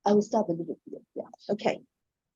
I will start with the video. Yeah, okay.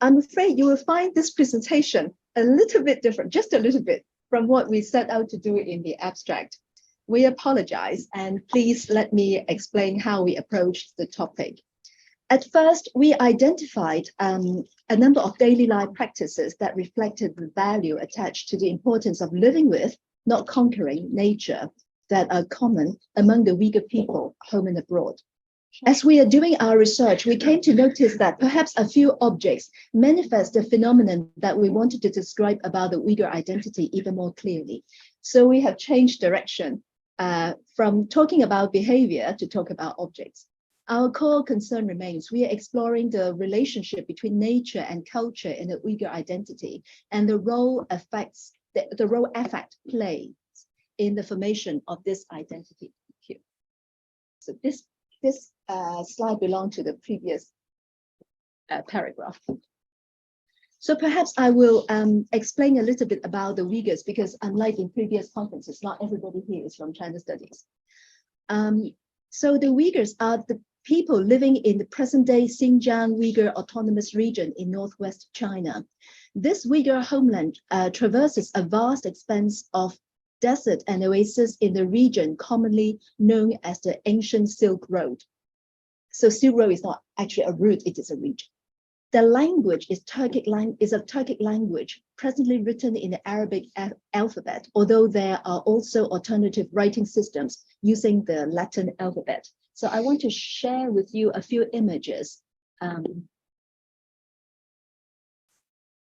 I'm afraid you will find this presentation a little bit different, just a little bit, from what we set out to do in the abstract. We apologize, and please let me explain how we approached the topic. At first, we identified a number of daily life practices that reflected the value attached to the importance of living with, not conquering, nature that are common among the Uyghur people, home and abroad. As we are doing our research, we came to notice that perhaps a few objects manifest the phenomenon that we wanted to describe about the Uyghur identity even more clearly. So we have changed direction from talking about behavior to talk about objects. Our core concern remains. We are exploring the relationship between nature and culture in the Uyghur identity and the role affect plays in the formation of this identity. Here. So this slide belongs to the previous paragraph. So perhaps I will explain a little bit about the Uyghurs, because unlike in previous conferences, not everybody here is from China Studies. So the Uyghurs are the people living in the present-day Xinjiang Uyghur Autonomous Region in northwest China. This Uyghur homeland traverses a vast expanse of desert and oasis in the region commonly known as the ancient Silk Road. So Silk Road is not actually a route, it is a region. The language is a Turkic language presently written in the Arabic alphabet, although there are also alternative writing systems using the Latin alphabet. So I want to share with you a few images.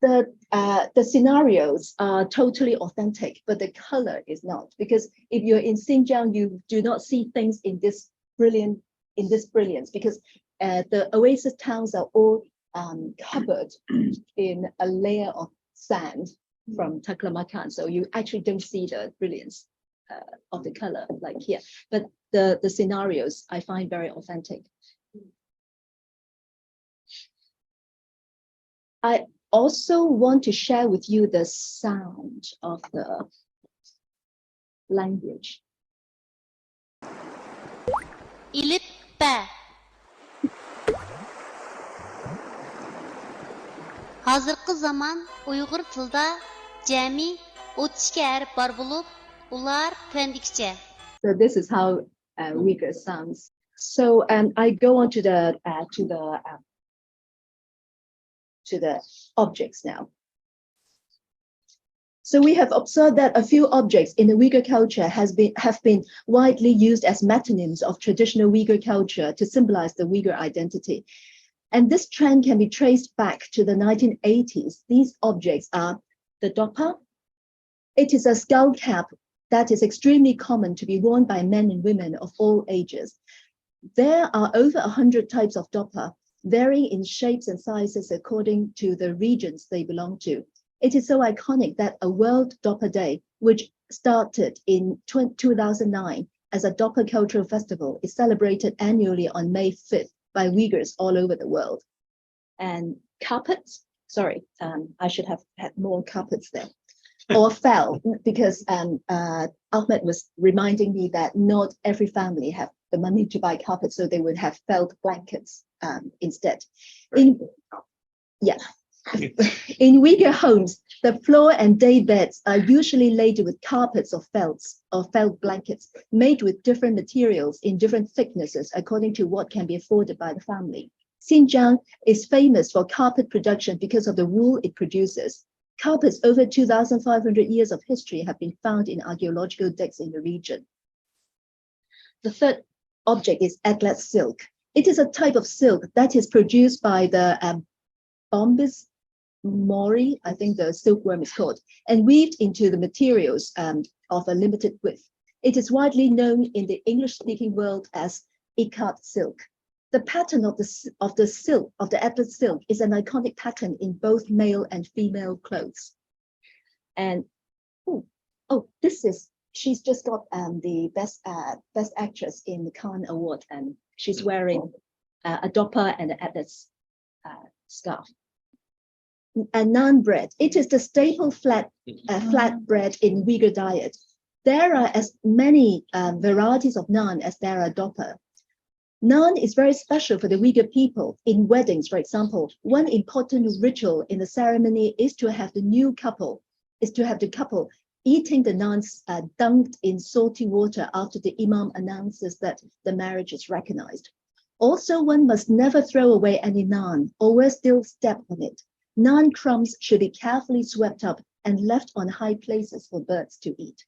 The scenarios are totally authentic, but the color is not, because if you're in Xinjiang, you do not see things in this brilliance, because the oasis towns are all covered in a layer of sand from Taklamakan, so you actually don't see the brilliance of the color like here. But the scenarios I find very authentic. I also want to share with you the sound of the language. Hazırkı zaman Uyghur tilda cəmi 32 hərf var bulub, ular tüvəndikcə. So this is how Uyghur sounds. So I go on to the objects now. So we have observed that a few objects in the Uyghur culture have been widely used as metonyms of traditional Uyghur culture to symbolize the Uyghur identity. And this trend can be traced back to the 1980s. These objects are the dopa. It is a skull cap that is extremely common to be worn by men and women of all ages. There are over 100 types of dopa, varying in shapes and sizes according to the regions they belong to. It is so iconic that a World Dopa Day, which started in 2009 as a Dopa cultural festival, is celebrated annually on May 5th by Uyghurs all over the world. And carpets, sorry, I should have had more carpets there. Or fell, because Ahmed was reminding me that not every family have the money to buy carpets, so they would have felt blankets instead. In Uyghur homes, the floor and day beds are usually laid with carpets or felt blankets made with different materials in different thicknesses according to what can be afforded by the family. Xinjiang is famous for carpet production because of the wool it produces. Carpets over 2,500 years of history have been found in archaeological digs in the region. The third object is atlas silk. It is a type of silk that is produced by the Bombus mori, I think the silkworm is called, and weaved into the materials of a limited width. It is widely known in the English-speaking world as ikat silk. The pattern of the atlas silk is an iconic pattern in both male and female clothes. And she's just got the best actress in the Cannes Award, and she's wearing a dopa and an atlas scarf. And naan bread. It is the staple flat bread in Uyghur diet. There are as many varieties of naan as there are dopa. Naan is very special for the Uyghur people. In weddings, for example, one important ritual in the ceremony is to have the couple eating the naans dunked in salty water after the imam announces that the marriage is recognized. Also, one must never throw away any naan, always still step on it. Naan crumbs should be carefully swept up and left on high places for birds to eat.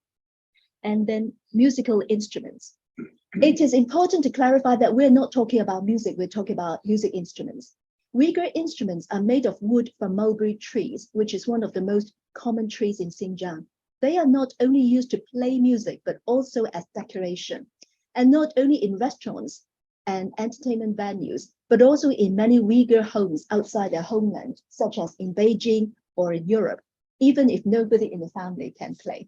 And then musical instruments. It is important to clarify that we're not talking about music, we're talking about music instruments. Uyghur instruments are made of wood from mulberry trees, which is one of the most common trees in Xinjiang. They are not only used to play music, but also as decoration, and not only in restaurants and entertainment venues, but also in many Uyghur homes outside their homeland, such as in Beijing or in Europe, even if nobody in the family can play.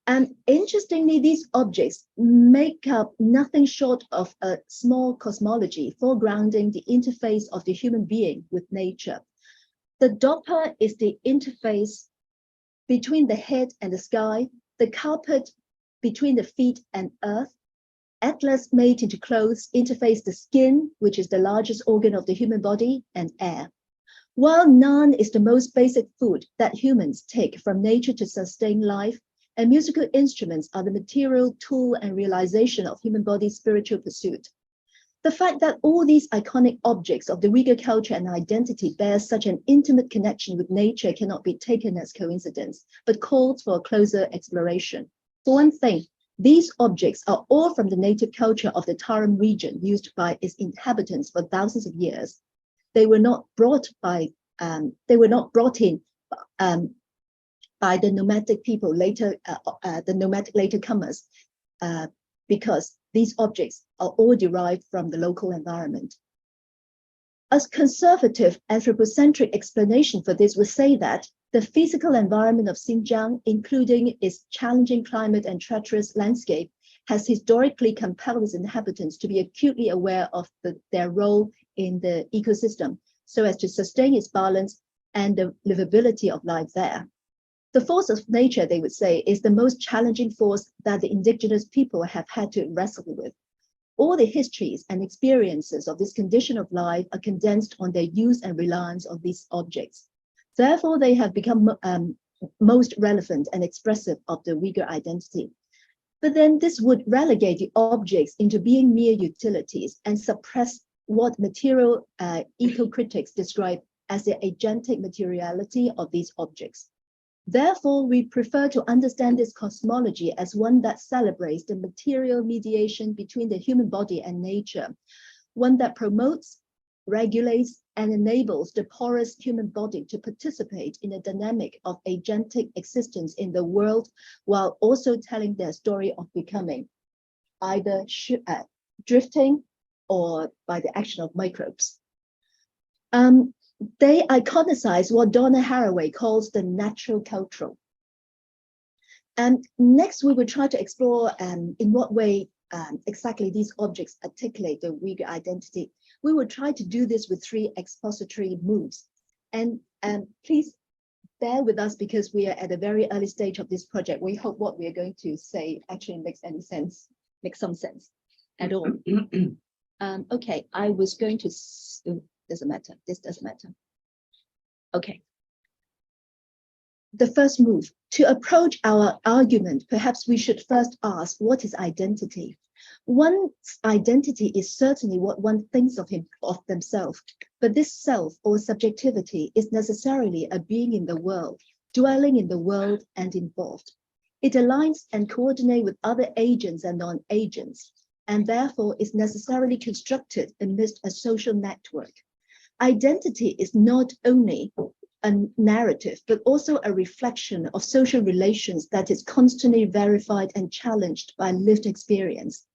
And interestingly, these objects make up nothing short of a small cosmology foregrounding the interface of the human being with nature. The dopper is the interface between the head and the sky, the carpet between the feet and earth, atlas made into clothes interface the skin, which is the largest organ of the human body, and air. While naan is the most basic food that humans take from nature to sustain life, and musical instruments are the material tool and realization of human body's spiritual pursuit. The fact that all these iconic objects of the Uyghur culture and identity bear such an intimate connection with nature cannot be taken as coincidence, but calls for a closer exploration. For one thing, these objects are all from the native culture of the Tarim region used by its inhabitants for thousands of years. They were not brought in by the nomadic people later, the nomadic later comers, because these objects are all derived from the local environment. A conservative anthropocentric explanation for this would say that the physical environment of Xinjiang, including its challenging climate and treacherous landscape, has historically compelled its inhabitants to be acutely aware of their role in the ecosystem, so as to sustain its balance and the livability of life there. The force of nature, they would say, is the most challenging force that the indigenous people have had to wrestle with. All the histories and experiences of this condition of life are condensed on their use and reliance on these objects. Therefore, they have become most relevant and expressive of the Uyghur identity. But then this would relegate the objects into being mere utilities and suppress what material eco-critics describe as the agentic materiality of these objects. Therefore, we prefer to understand this cosmology as one that celebrates the material mediation between the human body and nature, one that promotes, regulates, and enables the porous human body to participate in a dynamic of agentic existence in the world, while also telling their story of becoming, either drifting or by the action of microbes. They iconicize what Donna Haraway calls the natural cultural. And next, we will try to explore in what way exactly these objects articulate the Uyghur identity. We will try to do this with 3 expository moves. And please bear with us because we are at a very early stage of this project. We hope what we are going to say actually makes some sense at all. Okay, I was going to, doesn't matter, this doesn't matter. Okay. The first move, to approach our argument, perhaps we should first ask, what is identity? One's identity is certainly what one thinks of themselves, but this self or subjectivity is necessarily a being in the world, dwelling in the world and involved. It aligns and coordinates with other agents and non-agents, and therefore is necessarily constructed amidst a social network. Identity is not only a narrative, but also a reflection of social relations that is constantly verified and challenged by lived experience.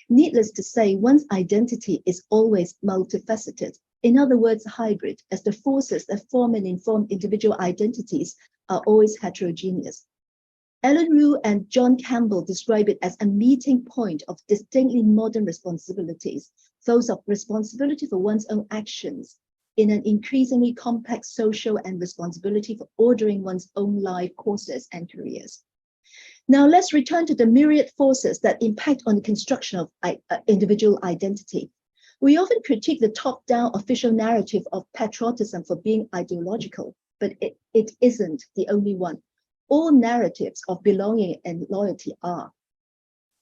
Needless to say, one's identity is always multifaceted. In other words, hybrid, as the forces that form and inform individual identities are always heterogeneous. Ellen Rue and John Campbell describe it as a meeting point of distinctly modern responsibilities, those of responsibility for one's own actions in an increasingly complex social and responsibility for ordering one's own life courses and careers. Now let's return to the myriad forces that impact on the construction of individual identity. We often critique the top-down official narrative of patriotism for being ideological, but it isn't the only one. All narratives of belonging and loyalty are.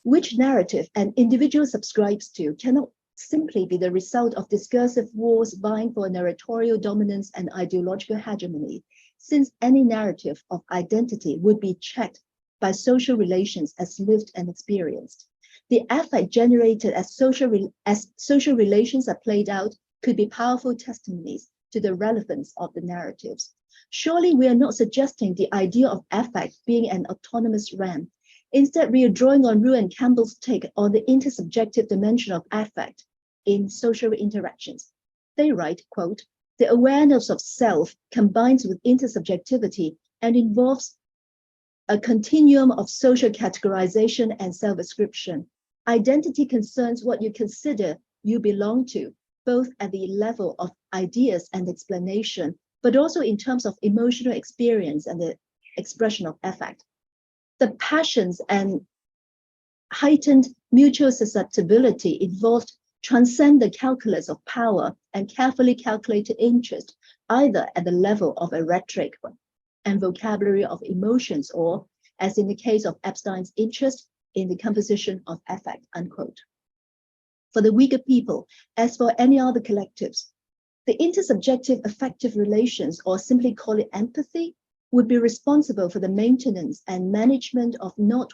Which narrative an individual subscribes to cannot simply be the result of discursive wars vying for narratorial dominance and ideological hegemony, since any narrative of identity would be checked by social relations as lived and experienced. The affect generated as social relations are played out could be powerful testimonies to the relevance of the narratives. Surely we are not suggesting the idea of affect being an autonomous realm. Instead, we are drawing on Rue and Campbell's take on the intersubjective dimension of affect in social interactions. They write, quote, "The awareness of self combines with intersubjectivity and involves a continuum of social categorization and self-ascription. Identity concerns what you consider you belong to, both at the level of ideas and explanation, but also in terms of emotional experience and the expression of affect. The passions and heightened mutual susceptibility involved transcend the calculus of power and carefully calculated interest, either at the level of a rhetoric and vocabulary of emotions, or, as in the case of Epstein's interest, in the composition of affect," unquote. For the Uyghur people, as for any other collectives, the intersubjective affective relations, or simply call it empathy, would be responsible for the maintenance and management of not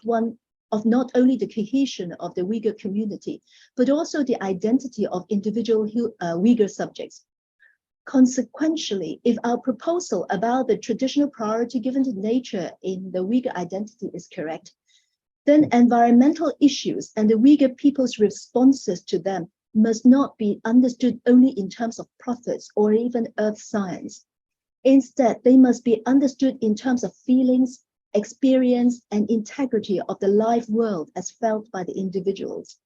only the cohesion of the Uyghur community, but also the identity of individual Uyghur subjects. Consequentially, if our proposal about the traditional priority given to nature in the Uyghur identity is correct, then environmental issues and the Uyghur people's responses to them must not be understood only in terms of profits or even earth science. Instead, they must be understood in terms of feelings, experience, and integrity of the life world as felt by the individuals.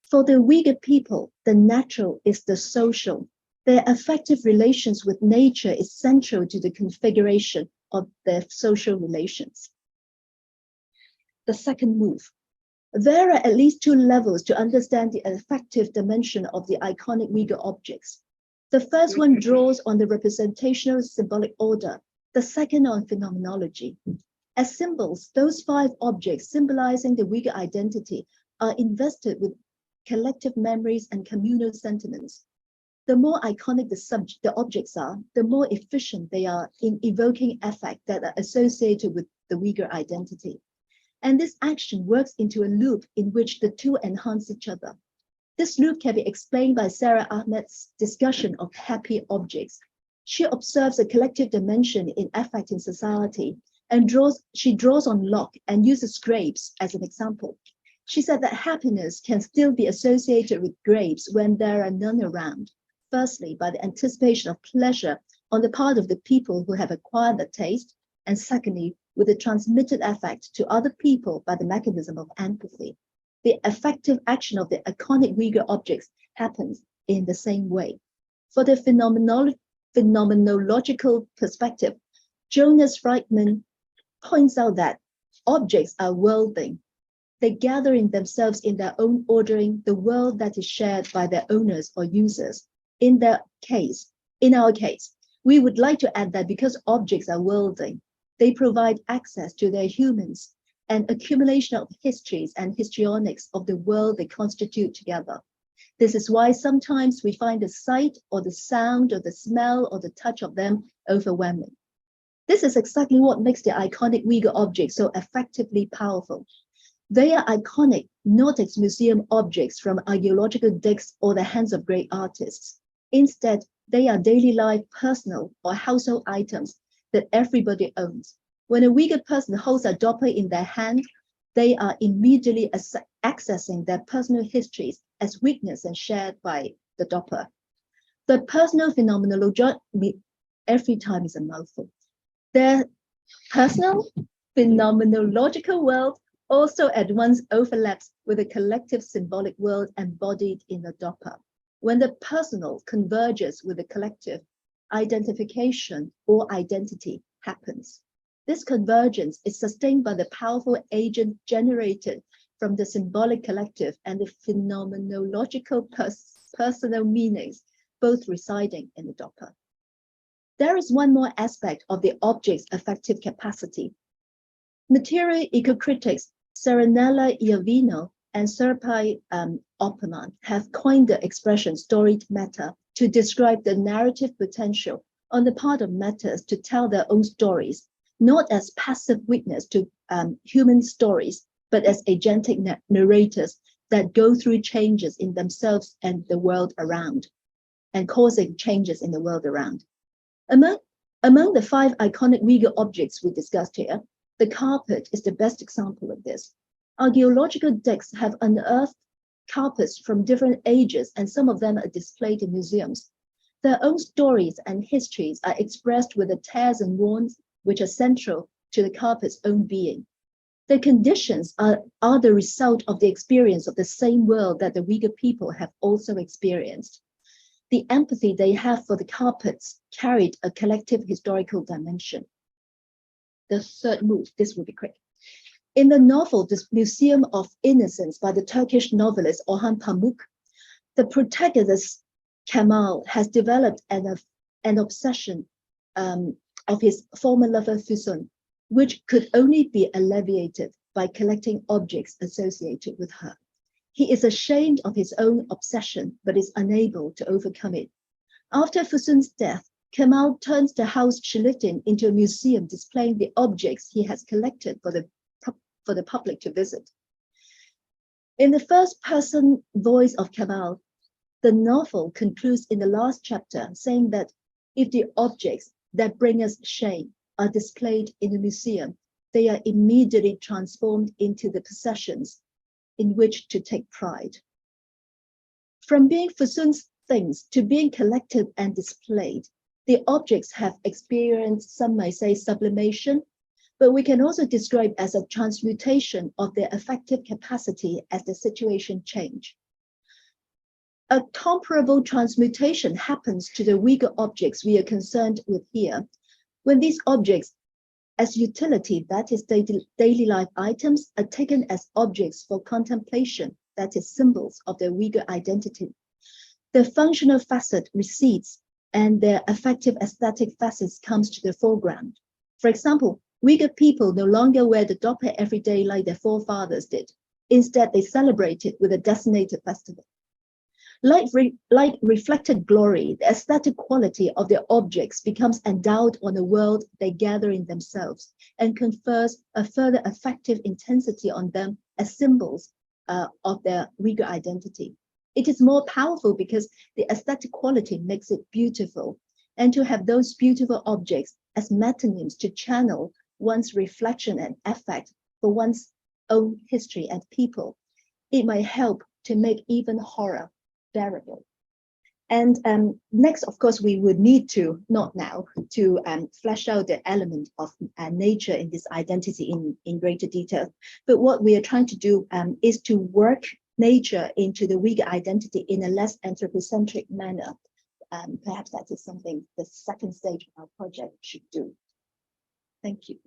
For the Uyghur people, the natural is the social. Their affective relations with nature is central to the configuration of their social relations. The second move. There are at least two levels to understand the affective dimension of the iconic Uyghur objects. The first one draws on the representational symbolic order, the second on phenomenology. As symbols, those 5 objects symbolizing the Uyghur identity are invested with collective memories and communal sentiments. The more iconic the objects are, the more efficient they are in evoking affect that are associated with the Uyghur identity. And this action works into a loop in which the two enhance each other. This loop can be explained by Sarah Ahmed's discussion of happy objects. She observes a collective dimension in affect in society, and she draws on Locke and uses grapes as an example. She said that happiness can still be associated with grapes when there are none around. Firstly, by the anticipation of pleasure on the part of the people who have acquired the taste, and secondly, with the transmitted affect to other people by the mechanism of empathy. The affective action of the iconic Uyghur objects happens in the same way. For the phenomenological perspective, Jonas Reitman points out that objects are worlding. They gather in themselves in their own ordering the world that is shared by their owners or users. In our case, we would like to add that because objects are worlding, they provide access to their humans and accumulation of histories and histrionics of the world they constitute together. This is why sometimes we find the sight or the sound or the smell or the touch of them overwhelming. This is exactly what makes the iconic Uyghur objects so effectively powerful. They are iconic, not as museum objects from archaeological digs or the hands of great artists. Instead, they are daily life, personal or household items that everybody owns. When a Uyghur person holds a dopper in their hand, they are immediately accessing their personal histories as witnessed and shared by the dopper. The personal phenomenology, every time is a mouthful. Their personal phenomenological world also at once overlaps with the collective symbolic world embodied in the dopper. When the personal converges with the collective, identification or identity happens. This convergence is sustained by the powerful agent generated from the symbolic collective and the phenomenological personal meanings, both residing in the Doppler. There is one more aspect of the object's affective capacity. Material eco-critics Serenella Iovino and Serpai Opperman have coined the expression storied matter to describe the narrative potential on the part of matters to tell their own stories, not as passive witness to human stories, but as agentic narrators that go through changes in themselves and the world around, and causing changes in the world around. Among the 5 iconic Uyghur objects we discussed here, the carpet is the best example of this. Archaeological digs have unearthed carpets from different ages, and some of them are displayed in museums. Their own stories and histories are expressed with the tears and wounds which are central to the carpet's own being. The conditions are the result of the experience of the same world that the Uyghur people have also experienced. The empathy they have for the carpets carried a collective historical dimension. The third move, this will be quick. In the novel, The Museum of Innocence by the Turkish novelist Orhan Pamuk, the protagonist Kemal has developed an obsession of his former lover Füsun, which could only be alleviated by collecting objects associated with her. He is ashamed of his own obsession, but is unable to overcome it. After Füsun's death, Kemal turns the house she lived in into a museum displaying the objects he has collected for the public to visit. In the first-person voice of Kemal, the novel concludes in the last chapter saying that if the objects that bring us shame are displayed in a museum, they are immediately transformed into the possessions in which to take pride. From being Füsun's things to being collected and displayed, the objects have experienced, some might say, sublimation, but we can also describe as a transmutation of their affective capacity as the situation change. A comparable transmutation happens to the Uyghur objects we are concerned with here, when these objects as utility, that is daily life items, are taken as objects for contemplation, that is symbols of their Uyghur identity. The functional facet recedes and their affective aesthetic facets comes to the foreground. For example, Uyghur people no longer wear the doppel every day like their forefathers did. Instead, they celebrate it with a designated festival. Like reflected glory, the aesthetic quality of their objects becomes endowed on the world they gather in themselves and confers a further affective intensity on them as symbols of their Uyghur identity. It is more powerful because the aesthetic quality makes it beautiful, and to have those beautiful objects as metonyms to channel one's reflection and affect for one's own history and people, it might help to make even horror bearable. And next, of course, we would need to, not now, to flesh out the element of nature in this identity in greater detail. But what we are trying to do is to work nature into the Uyghur identity in a less anthropocentric manner. Perhaps that is something the second stage of our project should do. Thank you.